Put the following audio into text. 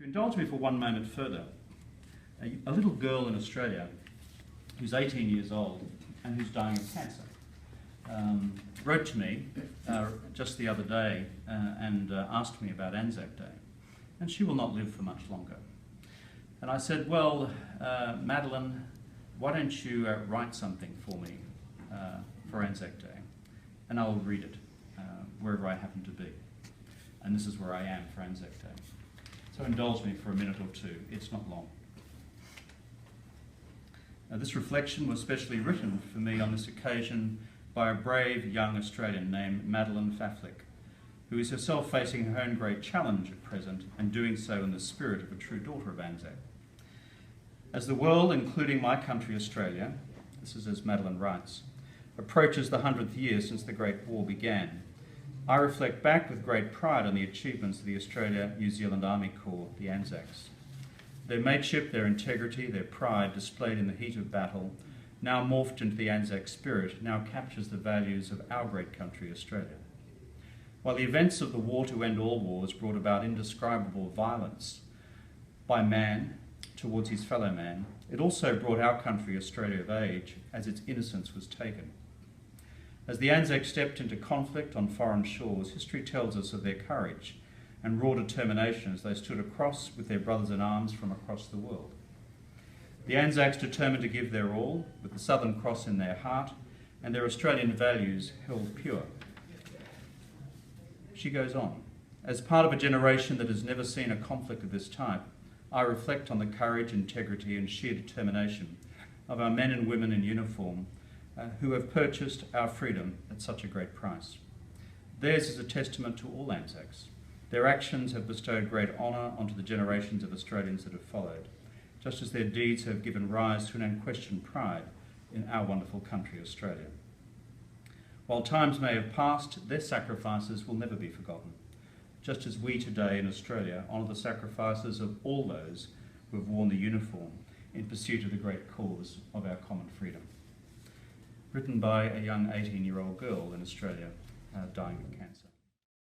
you indulge me for one moment further, a little girl in Australia who's 18 years old and who's dying of cancer wrote to me just the other day and asked me about ANZAC Day. And she will not live for much longer. And I said, well, Madeline, why don't you write something for me for ANZAC Day, and I'll read it wherever I happen to be. And this is where I am for ANZAC Day. So indulge me for a minute or two. It's not long. Now, this reflection was specially written for me on this occasion by a brave young Australian named Madeline, who is herself facing her own great challenge at present and doing so in the spirit of a true daughter of ANZAC. As the world, including my country Australia, this is as Madeline writes, approaches the 100th year since the Great War began, I reflect back with great pride on the achievements of the Australia-New Zealand Army Corps, the ANZACs. Their mateship, their integrity, their pride displayed in the heat of battle, now morphed into the ANZAC spirit, now captures the values of our great country, Australia. While the events of the war to end all wars brought about indescribable violence by man towards his fellow man, it also brought our country, Australia, of age as its innocence was taken. As the ANZAC stepped into conflict on foreign shores, history tells us of their courage and raw determination as they stood across with their brothers in arms from across the world. The ANZACs determined to give their all, with the Southern Cross in their heart and their Australian values held pure. She goes on, as part of a generation that has never seen a conflict of this type, I reflect on the courage, integrity and sheer determination of our men and women in uniform who have purchased our freedom at such a great price. Theirs is a testament to all ANZACs. Their actions have bestowed great honour onto the generations of Australians that have followed, just as their deeds have given rise to an unquestioned pride in our wonderful country, Australia. While times may have passed, their sacrifices will never be forgotten, just as we today in Australia honour the sacrifices of all those who have worn the uniform in pursuit of the great cause of our common freedom. Written by a young 18-year-old girl in Australia dying of cancer.